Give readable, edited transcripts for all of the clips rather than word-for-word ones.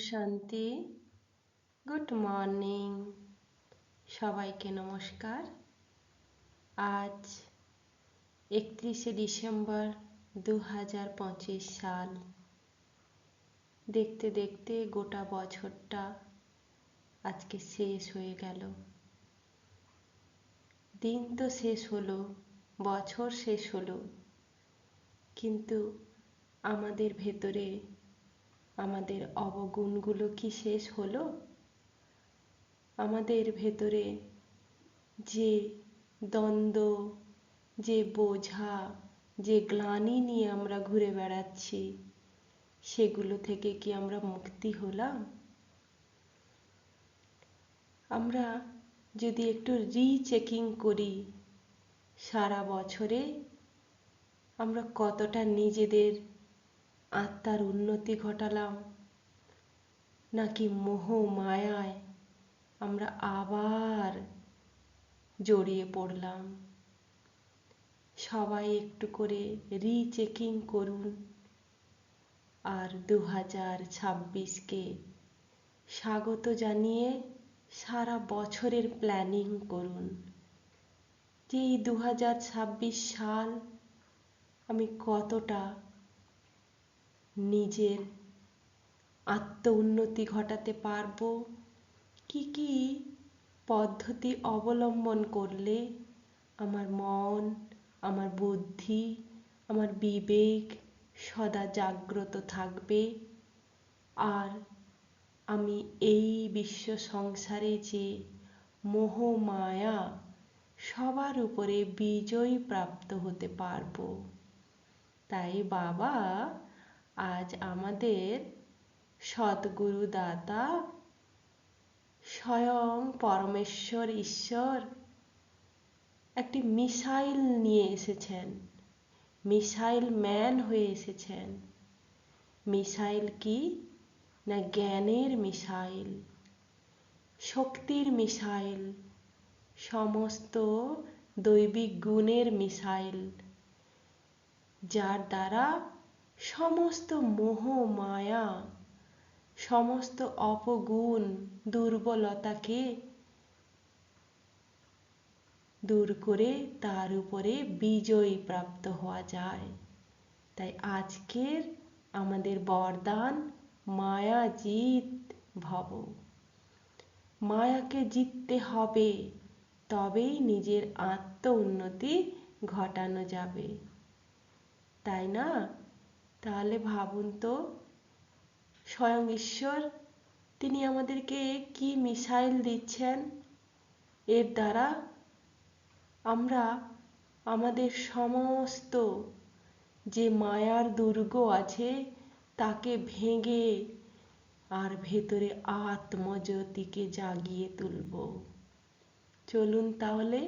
শান্তি। Good morning, সবাইকে নমস্কার। আজ 31শে ডিসেম্বর 2025 সাল। দেখতে দেখতে গোটা বছরটা আজকে শেষ হয়ে গেল। দিন তো শেষ হলো, বছর শেষ হলো, কিন্তু আমাদের ভেতরে আমাদের অবগুণগুলো কি শেষ হলো? আমাদের ভেতরে যে দ্বন্দ্ব, যে বোঝা, যে গ্লানি নিয়ে আমরা ঘুরে বেড়াচ্ছি, সেগুলো থেকে কি আমরা মুক্তি হলাম? আমরা যদি একটু রিচেকিং করি, সারা বছরে আমরা কতটা নিজেদের আত্মার উন্নতি ঘটালাম, নাকি মোহ মায়ায় আমরা আবার জড়িয়ে পড়লাম। সবাই একটু করে রিচেকিং করুন আর 2026কে স্বাগত জানিয়ে সারা বছরের প্ল্যানিং করুন যে এই 2026 সাল আমি কতটা নিজের আত্ম উন্নতি ঘটাতে পারবো, কি কি পদ্ধতি অবলম্বন করলে আমার মন, আমার বুদ্ধি, আমার বিবেক সদা জাগ্রত থাকবে, আর আমি এই বিশ্ব সংসারে যে মোহ মায়া সবার উপরে বিজয় প্রাপ্ত হতে পারবো। তাই বাবা আজ আমাদের সদ্গুরু দাতা স্বয়ং পরমেশ্বর ঈশ্বর একটি মিসাইল নিয়ে এসেছেন, মিসাইল ম্যান হয়ে এসেছেন। মিসাইল কি না? জ্ঞানের মিসাইল, শক্তির মিসাইল, সমস্ত দৈবিক গুণের মিসাইল, যার দ্বারা সমস্ত মোহ মায়া, সমস্ত অপগুণ, দুর্বলতাকে দূর করে তার উপরে বিজয় প্রাপ্ত হওয়া যায়। তাই আজকের আমাদের বরদান মায়া জিত ভব। মায়াকে জিততে হবে, তবেই নিজের আত্ম উন্নতি ঘটানো যাবে, তাই না? তাহলে ভাবুন তো, স্বয়ং ঈশ্বর তিনি আমাদেরকে কি মিসাইল দিচ্ছেন, এর দ্বারা আমরা আমাদের সমস্ত যে মায়ার দুর্গ আছে তাকে ভেঙে আর ভেতরে আত্মজ্যোতিকে জাগিয়ে তুলব। চলুন তাহলে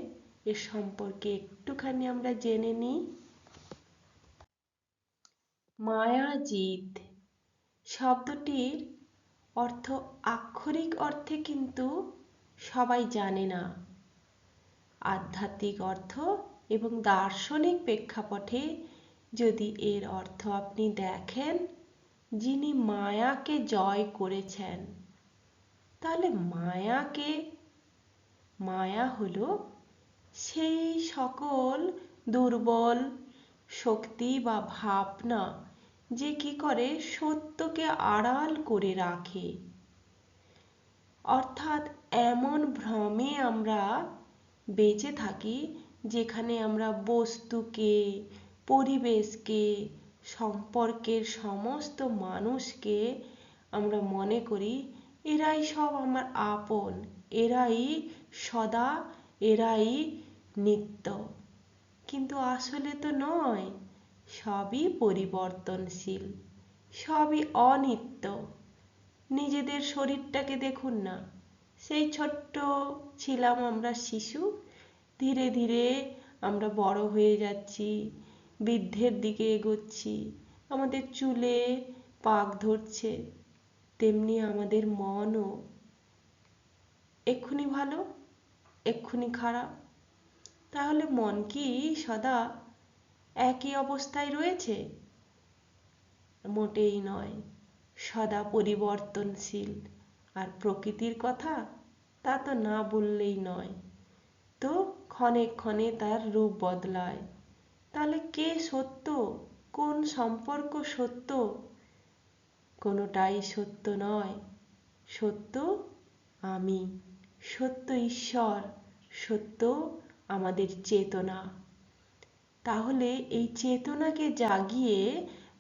এর সম্পর্কে একটুখানি আমরা জেনে নিই। মায়া জিত শব্দটির অর্থ আক্ষরিক অর্থে কিন্তু সবাই জানে না। আধ্যাত্মিক অর্থ এবং দার্শনিক প্রেক্ষাপটে যদি এর অর্থ আপনি দেখেন, যিনি মায়াকে জয় করেছেন, তাহলে মায়া হলো সেই সকল দুর্বল শক্তি বা ভাবনা যে কি করে সত্যকে আড়াল করে রাখে। অর্থাৎ এমন ভ্রমে আমরা বেঁচে থাকি যেখানে আমরা বস্তুকে, পরিবেশকে, সম্পর্কের সমস্ত মানুষকে আমরা মনে করি এরাই সব আমার আপন, এরাই সদা, এরাই নিত্য। কিন্তু আসলে তো নয়, সবই পরিবর্তনশীল, সবই অনিত্য। নিজেদের শরীরটাকে দেখুন না, সেই ছোট্ট ছিলাম আমরা শিশু, ধীরে ধীরে আমরা বড় হয়ে যাচ্ছি, বৃদ্ধের দিকে এগোচ্ছি, আমাদের চুলে পাক ধরছে, তেমনি আমাদের মনও এক্ষুনি ভালো, এক্ষুনি খারাপ। তাহলে মন কি সদা একই অবস্থায় রয়েছে? মোটেই নয়, সদা পরিবর্তনশীল। আর প্রকৃতির কথা তা তো না বললেই নয়, তো ক্ষণে ক্ষণে তার রূপ বদলায়। তাহলে কে সত্য, কোন সম্পর্ক সত্য? কোনোটাই সত্য নয়। সত্য আমি, সত্য ঈশ্বর, সত্য আমাদের চেতনা। তাহলে এই চেতনাকে জাগিয়ে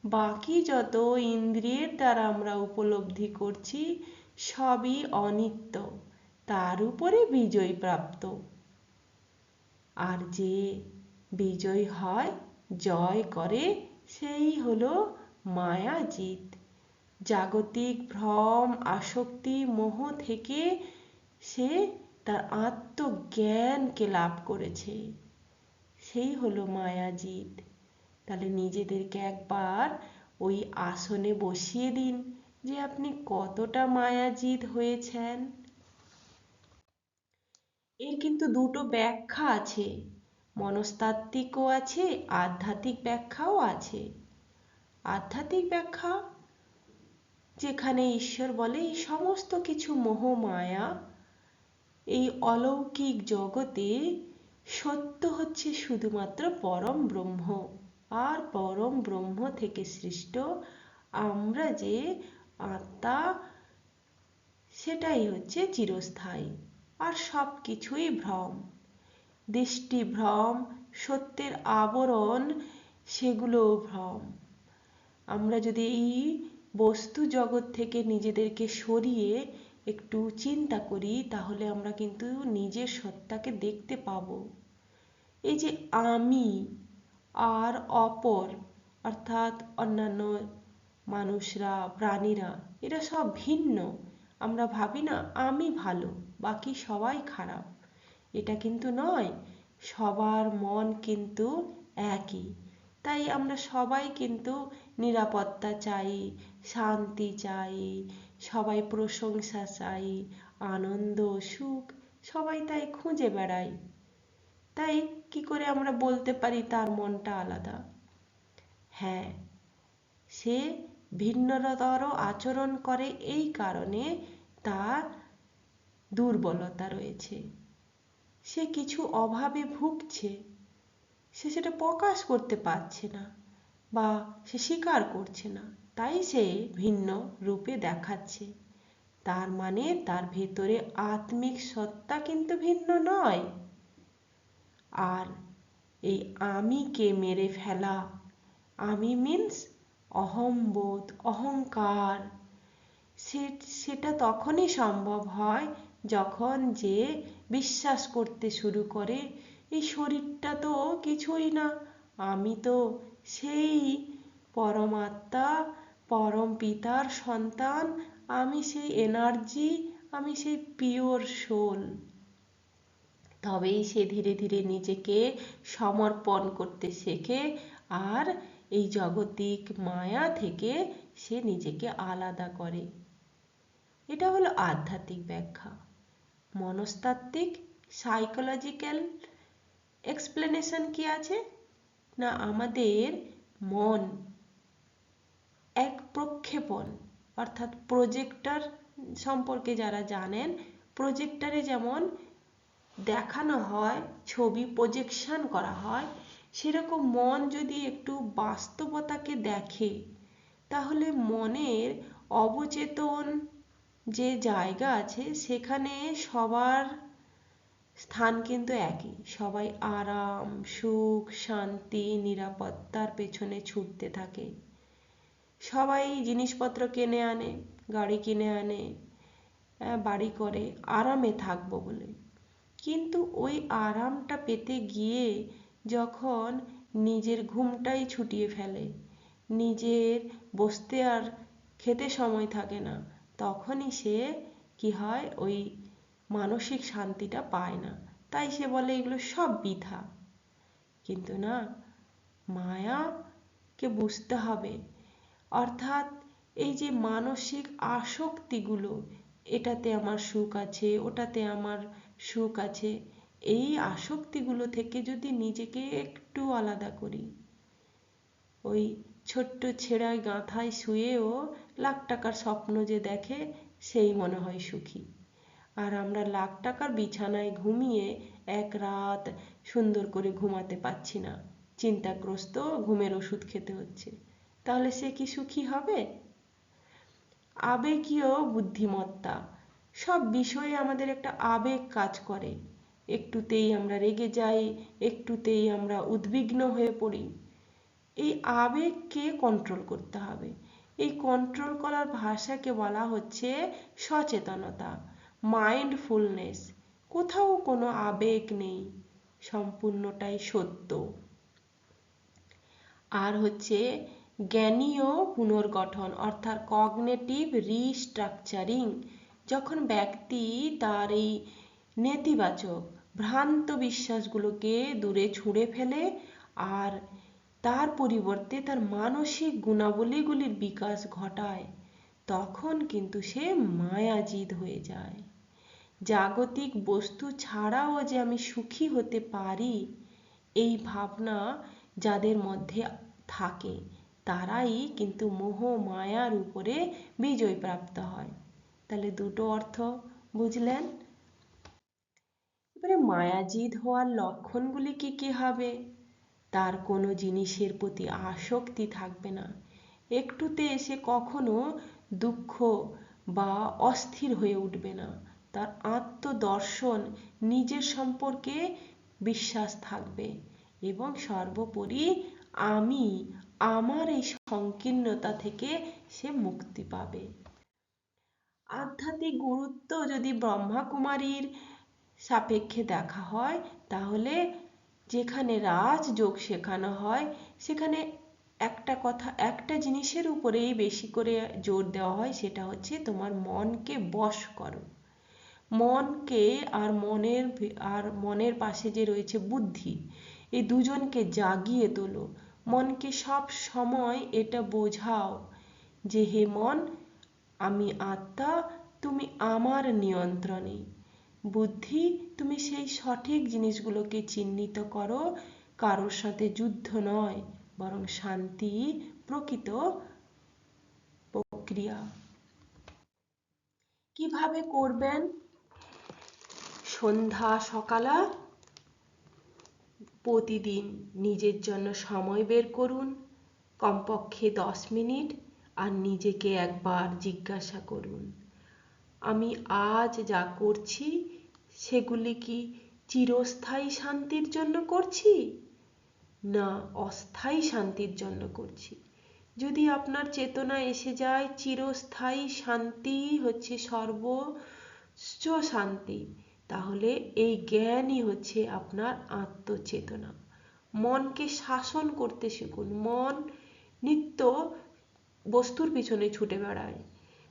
বাকি যত ইন্দ্রিয়ের দ্বারা আমরা উপলব্ধি করছি সবই অনিত্য, তার উপরে বিজয় প্রাপ্ত। আর যে বিজয় হয়, জয় করে, সেই হলো মায়াজিত। জাগতিক ভ্রম, আসক্তি, মোহ থেকে সে তার আত্মজ্ঞানকে লাভ করেছে, সেই হলো মায়াজিত। তাহলে নিজেদেরকে একবার ওই আসনে বসিয়ে দিন যে আপনি কতটা মায়াজিত হয়েছেন। এর কিন্তু দুটো ব্যাখ্যা আছে, মনস্তাত্ত্বিকও আছে, আধ্যাত্মিক ব্যাখ্যাও আছে। আধ্যাত্মিক ব্যাখ্যা যেখানে ঈশ্বর বলে এই সমস্ত কিছু মোহ মায়া, এই অলৌকিক জগতে সত্য হচ্ছে শুধুমাত্র পরম ব্রহ্ম, আর পরম ব্রহ্ম থেকে সৃষ্ট আমরা যে আত্মা, সেটাই হচ্ছে চিরস্থায়ী। আর সব কিছুই ভ্রম, দৃষ্টি ভ্রম, সত্যের আবরণ সেগুলোও ভ্রম। আমরা যদি এই বস্তু জগৎ থেকে নিজেদেরকে সরিয়ে একটু চিন্তা করি তাহলে আমরা কিন্তু নিজের সত্তাকে দেখতে পাবো। এই যে আমি আর অপর, অর্থাৎ অন্যান্য মানুষরা, প্রাণীরা, এরা সব ভিন্ন। আমরা ভাবি না আমি ভালো, বাকি সবাই খারাপ, এটা কিন্তু নয়। সবার মন কিন্তু একই। তাই আমরা সবাই কিন্তু নিরাপত্তা চাই, শান্তি চাই, সবাই প্রশংসা চাই, আনন্দ সুখ সবাই তাই খুঁজে বেড়াই। তাই কি করে আমরা বলতে পারি তার মনটা আলাদা? হ্যাঁ, সে ভিন্নতর আচরণ করে এই কারণে তার দুর্বলতা রয়েছে, সে কিছু অভাবে ভুগছে, সে সেটা প্রকাশ করতে পারছে না বা সে স্বীকার করছে না, তাই সে ভিন্ন রূপে দেখাচ্ছে। তার মানে তার ভেতরে আত্মিক সত্তা কিন্তু ভিন্ন নয়। আর এই আমিকে মেরে ফেলা, আমি মিন্স অহংবোধ, অহংকার, সেটা তখনই সম্ভব হয় যখন যে বিশ্বাস করতে শুরু করে এই শরীরটা তো কিছুই না, আমি তো সেই পরমাত্মা, পরম পিতার সন্তান, আমি সেই এনার্জি, আমি সেই পিওর সোল। তবেই সে ধীরে ধীরে নিজেকে সমর্পণ করতে শেখে আর এই জাগতিক মায়া থেকে সে নিজেকে আলাদা করে। এটা হলো আধ্যাত্মিক ব্যাখ্যা। মনস্তাত্ত্বিক, সাইকোলজিক্যাল এক্সপ্লেনেশন কি আছে না, আমাদের মন এক প্রক্ষেপণ, অর্থাৎ প্রজেক্টর সম্পর্কে যারা জানেন, প্রজেক্টরে যেমন দেখানো হয়, ছবি প্রজেকশন করা হয়, সেরকম মন যদি একটু বাস্তবতাকে দেখে তাহলে মনের অবচেতন যে জায়গা আছে সেখানে সবার স্থান কিন্তু একই। সবাই আরাম, সুখ, শান্তি, নিরাপত্তার পেছনে ছুটতে থাকে। সবাই জিনিসপত্র কিনে আনে, গাড়ি কিনে আনে, বাড়ি করে আরামে থাকবো বলে। কিন্তু ওই আরামটা পেতে গিয়ে যখন নিজের ঘুমটাই ছুটিয়ে ফেলে, নিজের বসতে আর খেতে সময় থাকে না, তখনই সে কি হয়, ওই মানসিক শান্তিটা পায় না। তাই সে বলে এগুলো সব বৃথা। কিন্তু না, মায়াকে বুঝতে হবে। অর্থাৎ এই যে মানসিক আসক্তিগুলো, এটাতে আমার সুখ আছে, ওটাতে আমার সুখ আছে, এই আসক্তিগুলো থেকে যদি নিজেকে একটু আলাদা করি, ওই ছোট্ট ছেঁড়া গাঁথায় শুয়েও লাখ টাকার স্বপ্ন যে দেখে সেই মনে হয় সুখী। আর আমরা লাখ টাকার বিছানায় ঘুমিয়ে এক রাত সুন্দর করে ঘুমাতে পারছি না, চিন্তাগ্রস্ত, ঘুমের ওষুধ খেতে হচ্ছে, তাহলে সে কি সুখী হবে? আবেগীয় বুদ্ধিমত্তা, সব বিষয়ে আমাদের একটা আবেগ কাজ করে, একটুতেই আমরা রেগে যাই, একটুতেই আমরা উদ্বিগ্ন হয়ে পড়ি। এই আবেগকে কন্ট্রোল করতে হবে। এই কন্ট্রোল করার ভাষাকে বলা হচ্ছে সচেতনতা, মাইন্ডফুলনেস। কোথাও কোনো আবেগ নেই, সম্পূর্ণটাই সত্য। আর হচ্ছে জ্ঞানীয় পুনর্গঠন অর্থাৎ কগনিটিভ রিস্ট্রাকচারিং, যখন ব্যক্তি তার এই নেতিবাচক ভ্রান্ত বিশ্বাসগুলোকে দূরে ছুঁড়ে ফেলে আর তার পরিবর্তে তার মানসিক গুণাবলীগুলির বিকাশ ঘটায়, তখন কিন্তু সে মায়াজিদ হয়ে যায়। জাগতিক বস্তু ছাড়াও যে আমি সুখী হতে পারি, এই ভাবনা যাদের মধ্যে থাকে তারাই কিন্তু মোহ মায়ার উপরে বিজয় প্রাপ্ত হয়। তাহলে দুটো অর্থ বুঝলেন। এবারে মায়াজিদ হওয়ার লক্ষণগুলি কি কি হবে? তার কোনো জিনিসের প্রতি আসক্তি থাকবে না, একটুতে এসে কখনো দুঃখ বা অস্থির হয়ে উঠবে না, তার আত্মদর্শন, নিজের সম্পর্কে বিশ্বাস থাকবে এবং সর্বোপরি আমি আমার এই সংকীর্ণতা থেকে সে মুক্তি পাবে। আধ্যাত্মিক গুরুত্ব যদি ব্রহ্মাকুমারীর সাপেক্ষে দেখা হয়, তাহলে যেখানে রাজযোগ শেখানো হয় সেখানে একটা জিনিসের উপরেই বেশি করে জোর দেওয়া হয়, সেটা হচ্ছে তোমার মনকে বশ করো। মনকে আর মনের পাশে যে রয়েছে বুদ্ধি, এই দুজনকে জাগিয়ে তোলো। মনকে সব সময় এটা বোঝাও যে হে মন, আমি আত্মা, তুমি আমার নিয়ন্ত্রণে। বুদ্ধি, তুমি সেই সঠিক জিনিসগুলোকে চিহ্নিত করো, কারোর সাথে যুদ্ধ নয় বরং শান্তি প্রকৃত প্রক্রিয়া। কিভাবে করবেন? সন্ধ্যা সকালা প্রতিদিন নিজের জন্য সময় বের করুন, কমপক্ষে 10 মিনিট, আর নিজেকে একবার জিজ্ঞাসা করুন, আমি আজ যা করছি সেগুলি কি চিরস্থায়ী শান্তির জন্য করছি না অস্থায়ী শান্তির জন্য করছি? যদি আপনার চেতনা এসে যায় চিরস্থায়ী শান্তি হচ্ছে সর্বোচ্চ শান্তি, তাহলে এই জ্ঞানই হচ্ছে আপনার আত্মচেতনা। মনকে শাসন করতে শিখুন। মন নিত্য বস্তুর পিছনে ছুটে বেড়ায়,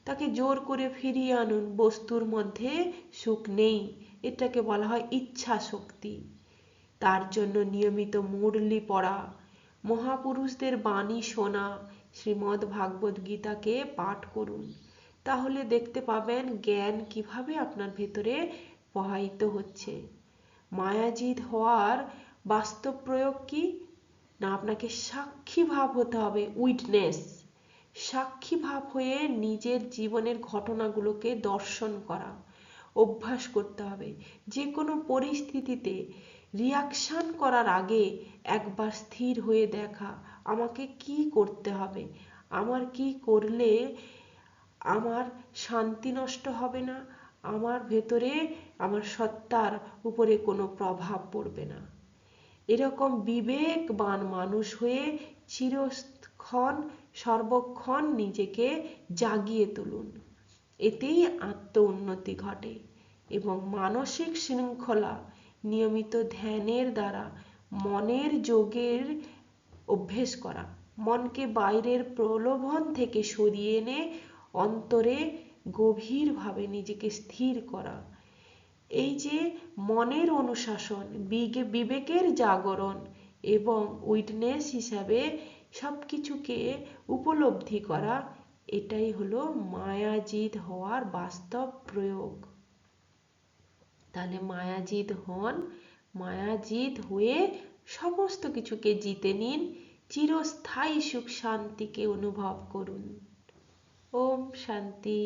তাকে জোর করে ফিরিয়ে আনুন, বস্তুর মধ্যে সুখ নেই, এটাকে বলা হয় ইচ্ছা শক্তি। তার জন্য নিয়মিত মুরলি পড়া, মহাপুরুষদের বাণী শোনা, শ্রীমদ্ ভাগবত গীতাকে পাঠ করুন, তাহলে দেখতে পাবেন জ্ঞান কিভাবে আপনার ভেতরে প্রবাহিত হচ্ছে। মায়াজিদ হওয়ার বাস্তব প্রয়োগ কি না, আপনাকে সাক্ষী ভাব হতে হবে, উইটনেস। সাক্ষী ভাব হয়ে নিজের জীবনের ঘটনাগুলোকে দর্শন করা অভ্যাস করতে হবে। যে কোনো পরিস্থিতিতে রিয়াকশান করার আগে একবার স্থির হয়ে দেখা, আমাকে কি করতে হবে, আমার কি করলে আমার শান্তি নষ্ট হবে না, আমার ভেতরে আমার সত্তার উপরে কোনো প্রভাব পড়বে না। এরকম বিবেকবান মানুষ হয়ে চিরক্ষণ সর্বক্ষণ নিজেকে জাগিয়ে তুলুন, এতেই আত্ম উন্নতি ঘটে। এবং মানসিক শৃঙ্খলা, নিয়মিত ধ্যানের দ্বারা মনের যোগের অভ্যেস করা, মনকে বাইরের প্রলোভন থেকে সরিয়ে এনে অন্তরে গভীরভাবে নিজেকে স্থির করা, এই যে মনের অনুশাসন, বিবেকের জাগরণ এবং উইটনেস হিসাবে সব কিছুকে উপলব্ধি করা, এটাই হলো মায়াজিদ হওয়ার বাস্তব প্রয়োগ। তাহলে মায়াজিদ হন, মায়াজিদ হয়ে সমস্ত কিছুকে জিতে নিন, চিরস্থায়ী সুখ শান্তিকে অনুভব করুন। ওম শান্তি।